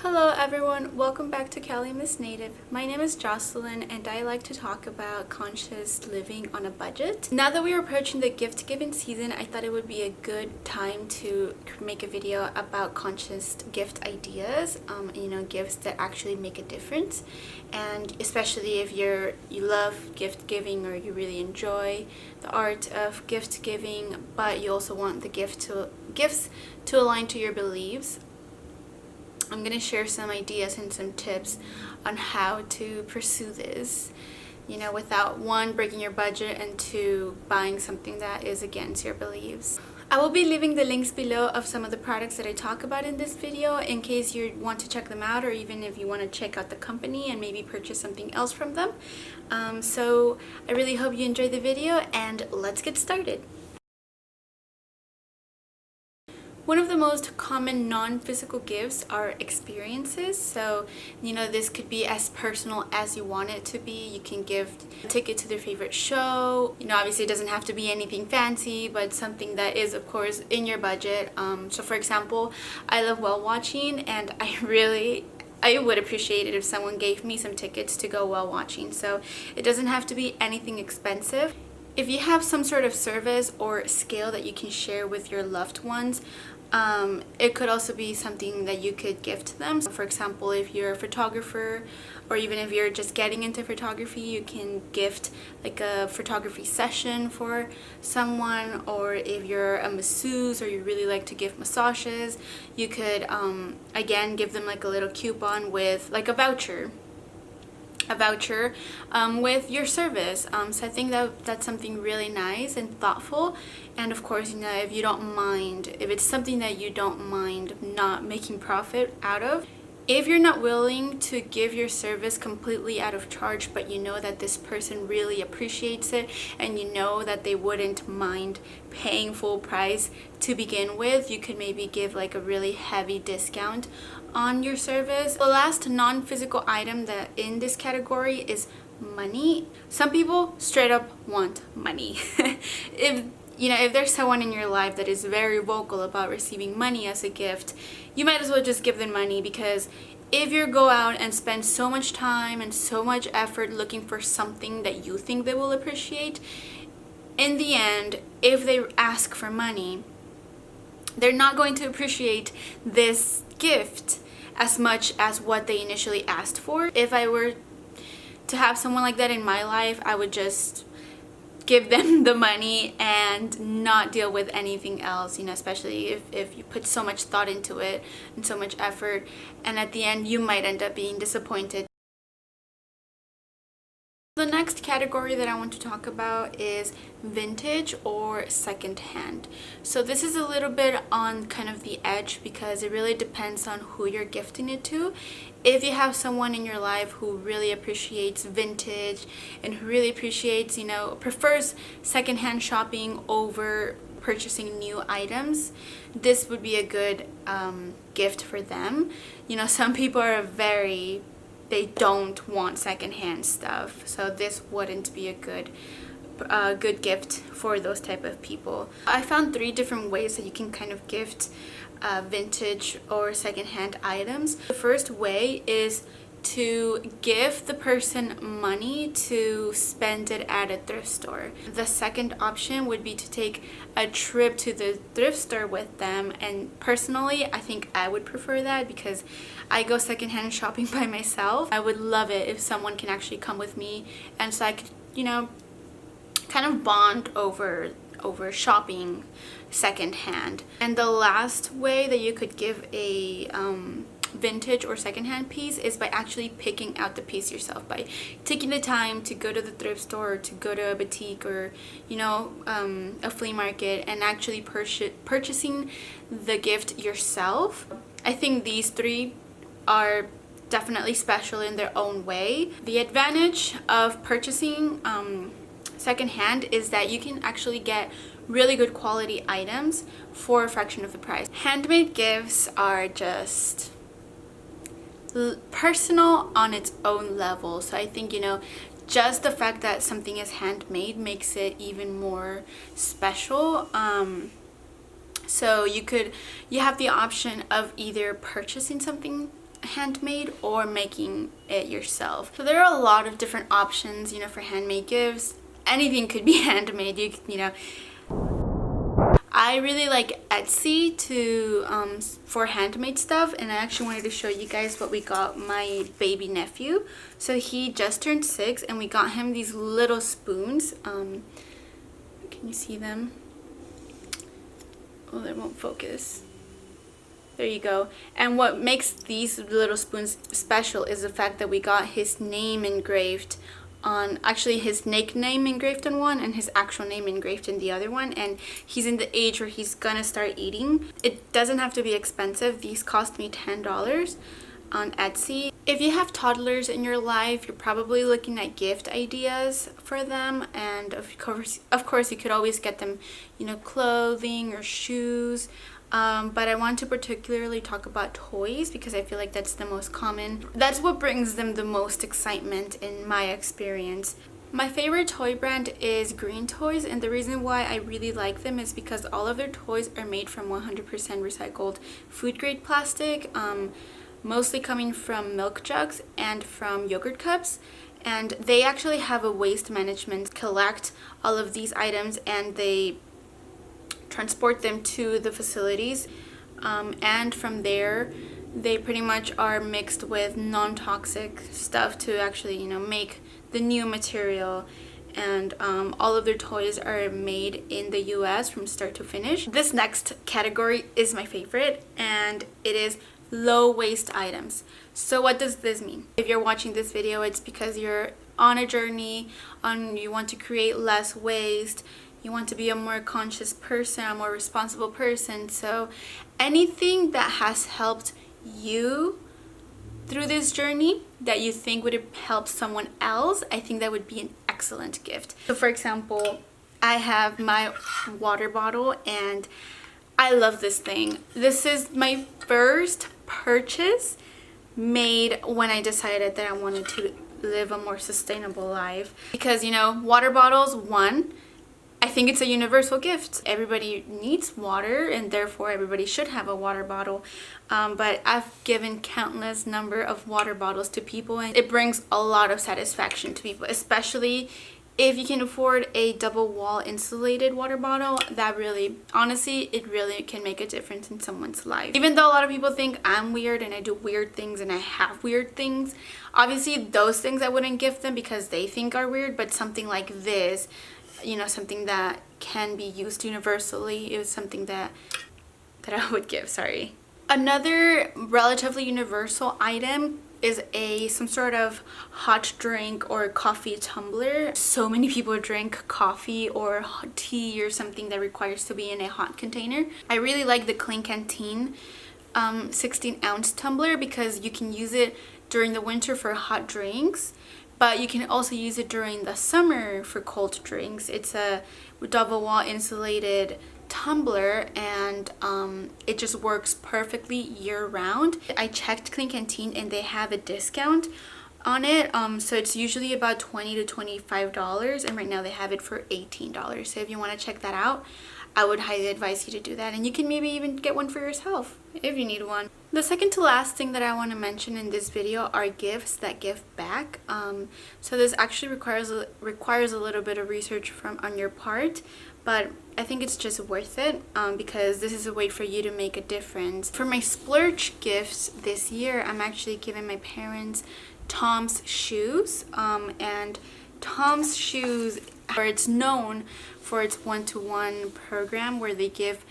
Hello everyone, welcome back to Cali Miss Native. My name is Jocelyn and I like to talk about conscious living on a budget. Now that we are approaching the gift giving season, I thought it would be a good time to make a video about conscious gift ideas, gifts that actually make a difference. And especially if you love gift giving or you really enjoy the art of gift giving, but you also want the gifts to align to your beliefs. I'm going to share some ideas and some tips on how to pursue this, without one, breaking your budget, and two, buying something that is against your beliefs. I will be leaving the links below of some of the products that I talk about in this video in case you want to check them out, or even if you want to check out the company and maybe purchase something else from them. So I really hope you enjoyed the video, and let's get started. One of the most common non-physical gifts are experiences. So, this could be as personal as you want it to be. You can give a ticket to their favorite show. Obviously it doesn't have to be anything fancy, but something that is, of course, in your budget. So for example, I love whale watching, and I would appreciate it if someone gave me some tickets to go whale watching. So it doesn't have to be anything expensive. If you have some sort of service or skill that you can share with your loved ones, it could also be something that you could gift to them. So for example, if you're a photographer, or even if you're just getting into photography, you can gift like a photography session for someone. Or if you're a masseuse or you really like to give massages, you could again give them like a little coupon with like a voucher with your service. So I think that's something really nice and thoughtful. And of course, if you don't mind, if it's something that you don't mind not making profit out of, if you're not willing to give your service completely out of charge, but you know that this person really appreciates it, and you know that they wouldn't mind paying full price to begin with, you could maybe give like a really heavy discount on your service. The last non-physical item that in this category is money. Some people straight up want money. If there's someone in your life that is very vocal about receiving money as a gift, you might as well just give them money, because if you go out and spend so much time and so much effort looking for something that you think they will appreciate, in the end, if they ask for money, they're not going to appreciate this gift as much as what they initially asked for. If I were to have someone like that in my life, I would just give them the money and not deal with anything else, especially if you put so much thought into it and so much effort, and at the end you might end up being disappointed. The next category that I want to talk about is vintage or secondhand. So this is a little bit on kind of the edge, because it really depends on who you're gifting it to. If you have someone in your life who really appreciates vintage and who really appreciates, prefers secondhand shopping over purchasing new items, this would be a good gift for them. Some people are they don't want secondhand stuff, so this wouldn't be a good gift for those type of people. I found 3 different ways that you can kind of gift vintage or secondhand items. The first way is to give the person money to spend it at a thrift store. The second option would be to take a trip to the thrift store with them, and personally I think I would prefer that, because I go secondhand shopping by myself. I would love it if someone can actually come with me, and so I could kind of bond over shopping secondhand. And the last way that you could give a vintage or secondhand piece is by actually picking out the piece yourself, by taking the time to go to the thrift store, or to go to a boutique, or a flea market, and actually purchasing the gift yourself. I think these 3 are definitely special in their own way. The advantage of purchasing secondhand is that you can actually get really good quality items for a fraction of the price. Handmade gifts are just personal on its own level, so I think just the fact that something is handmade makes it even more special. So you have the option of either purchasing something handmade or making it yourself. So there are a lot of different options, you know, for handmade gifts. Anything could be handmade, you know. I really like Etsy for handmade stuff, and I actually wanted to show you guys what we got my baby nephew. So he just turned 6 and we got him these little spoons. Can you see them? Oh, they won't focus. There you go. And what makes these little spoons special is the fact that we got his name engraved on, actually his nickname engraved on one and his actual name engraved in the other one, and he's in the age where he's gonna start eating. It doesn't have to be expensive. These cost me $10 on Etsy. If you have toddlers in your life, you're probably looking at gift ideas for them, and of course you could always get them, you know, clothing or shoes. But I want to particularly talk about toys because I feel like that's the most common. That's what brings them the most excitement in my experience. My favorite toy brand is Green Toys, and the reason why I really like them is because all of their toys are made from 100% recycled food grade plastic, mostly coming from milk jugs and from yogurt cups. And they actually have a waste management, collect all of these items, and they transport them to the facilities, and from there they pretty much are mixed with non-toxic stuff to actually, you know, make the new material. And all of their toys are made in the US from start to finish. This next category is my favorite, and it is low waste items. So what does this mean? If you're watching this video, it's because you're on a journey, you want to create less waste. You want to be a more conscious person, a more responsible person. So anything that has helped you through this journey that you think would help someone else, I think that would be an excellent gift. So for example, I have my water bottle and I love this thing. This is my first purchase made when I decided that I wanted to live a more sustainable life. Because, you know, water bottles, one, I think it's a universal gift. Everybody needs water, and therefore everybody should have a water bottle. But I've given countless number of water bottles to people, and it brings a lot of satisfaction to people, especially if you can afford a double wall insulated water bottle. That really, honestly, it really can make a difference in someone's life. Even though a lot of people think I'm weird and I do weird things and I have weird things, obviously those things I wouldn't gift them because they think are weird, but something like this, you know, something that can be used universally, it was something that I would give. Sorry. Another relatively universal item is some sort of hot drink or coffee tumbler. So many people drink coffee or hot tea or something that requires to be in a hot container. I really like the Klean Kanteen 16-ounce tumbler because you can use it during the winter for hot drinks, but you can also use it during the summer for cold drinks. It's a double wall insulated tumbler, and it just works perfectly year round. I checked Klean Kanteen and they have a discount on it, so it's usually about $20 to $25, and right now they have it for $18. So if you want to check that out, I would highly advise you to do that, and you can maybe even get one for yourself if you need one. The second to last thing that I want to mention in this video are gifts that give back. So this actually requires a little bit of research on your part, but I think it's just worth it because this is a way for you to make a difference. For my splurge gifts this year, I'm actually giving my parents Tom's shoes, and Tom's shoes, where it's known for its one-to-one program where they give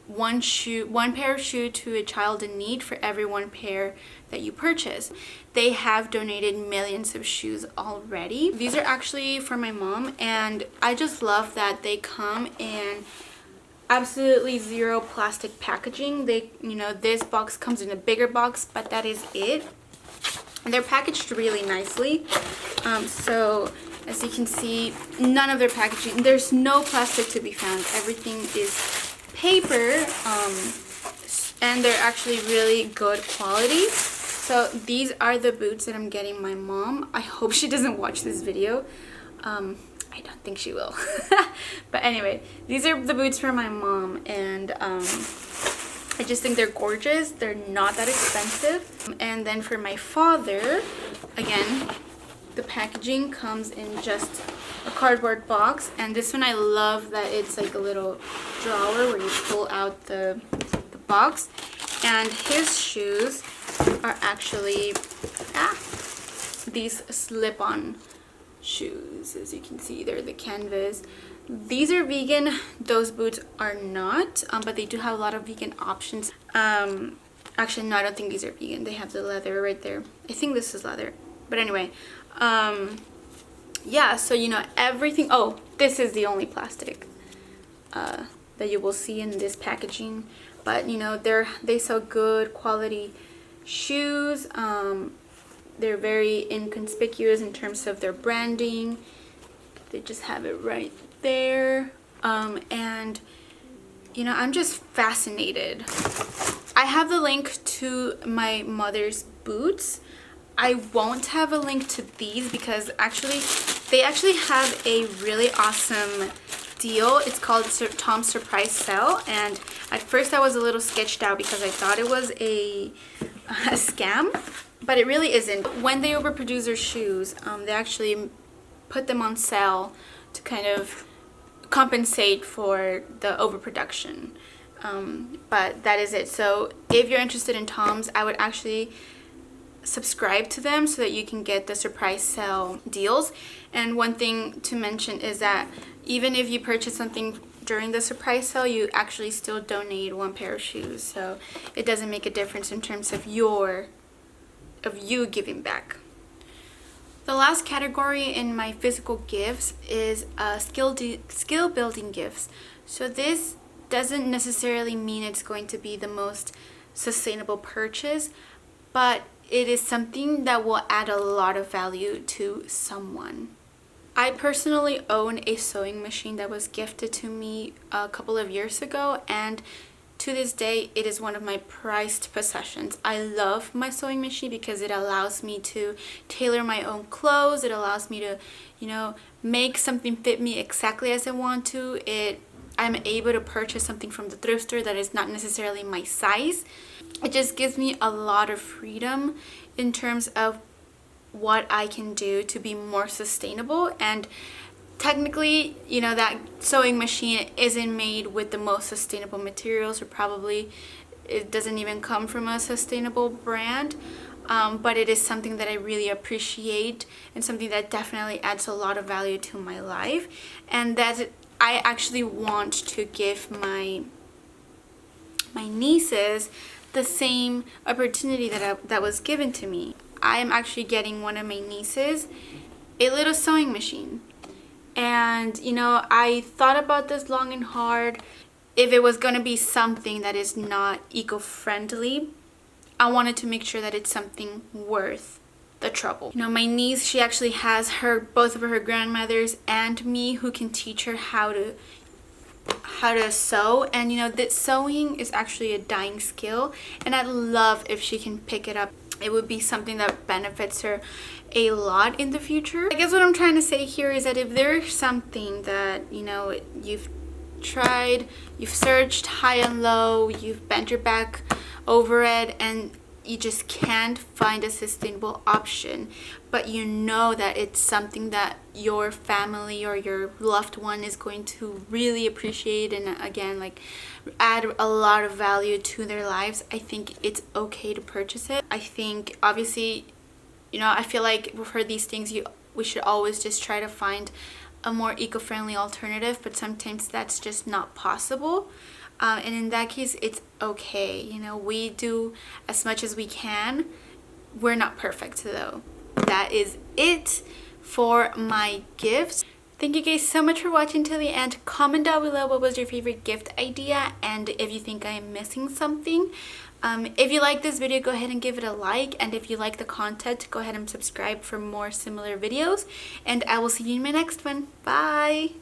one pair of shoe to a child in need for every one pair that you purchase. They have donated millions of shoes already. These are actually for my mom, and I just love that they come in absolutely zero plastic packaging. This box comes in a bigger box, but that is it. And they're packaged really nicely. So as you can see, none of their packaging, there's no plastic to be found. Everything is paper, and they're actually really good quality. So these are the boots that I'm getting my mom. I hope she doesn't watch this video. I don't think she will. But anyway, these are the boots for my mom, and I just think they're gorgeous. They're not that expensive. And then for my father, again, the packaging comes in just a cardboard box. And this one I love that it's like a little drawer where you pull out the box. And his shoes are actually these slip-on shoes. As you can see, they're the canvas. These are vegan. Those boots are not, but they do have a lot of vegan options. Actually, no, I don't think these are vegan. They have the leather right there. I think this is leather. But anyway, yeah, so you know, everything. Oh, this is the only plastic that you will see in this packaging. But you know, they sell good quality shoes. They're very inconspicuous in terms of their branding. They just have it right there. And you know, I'm just fascinated. I have the link to my mother's boots. I won't have a link to these because they actually have a really awesome deal. It's called Tom's Surprise Sale, and at first I was a little sketched out because I thought it was a scam, but it really isn't. When they overproduce their shoes, they actually put them on sale to kind of compensate for the overproduction. But that is it. So if you're interested in Tom's, I would actually subscribe to them so that you can get the surprise sale deals. And one thing to mention is that even if you purchase something during the surprise sale, you actually still donate one pair of shoes. So it doesn't make a difference in terms of you giving back. The last category in my physical gifts is skill building gifts. So this doesn't necessarily mean it's going to be the most sustainable purchase, but it is something that will add a lot of value to someone. I personally own a sewing machine that was gifted to me a couple of years ago, and to this day it is one of my prized possessions. I love my sewing machine because it allows me to tailor my own clothes. It allows me to, you know, make something fit me exactly as I want to. I'm able to purchase something from the thrift store that is not necessarily my size. It just gives me a lot of freedom in terms of what I can do to be more sustainable. And technically, you know, that sewing machine isn't made with the most sustainable materials, or probably it doesn't even come from a sustainable brand, but it is something that I really appreciate and something that definitely adds a lot of value to my life, and that I actually want to give my nieces the same opportunity that was given to me. I am actually getting one of my nieces a little sewing machine. And, you know, I thought about this long and hard. If it was going to be something that is not eco-friendly, I wanted to make sure that it's something worth the trouble. You know, my niece, she actually has both of her grandmothers and me who can teach her how to sew. And, you know, that sewing is actually a dying skill, and I'd love if she can pick it up. It would be something that benefits her a lot in the future. I guess what I'm trying to say here is that if there's something that, you know, you've tried, you've searched high and low, you've bent your back over it, and you just can't find a sustainable option, but you know that it's something that your family or your loved one is going to really appreciate, and again, like, add a lot of value to their lives, I think it's okay to purchase it. I think, obviously, you know, I feel like for these things we should always just try to find a more eco-friendly alternative, but sometimes that's just not possible. And in that case, it's okay. You know, we do as much as we can. We're not perfect though. That is it for my gifts. Thank you guys so much for watching till the end. Comment down below what was your favorite gift idea, and if you think I am missing something. If you like this video, go ahead and give it a like, and if you like the content, go ahead and subscribe for more similar videos, and I will see you in my next one. Bye!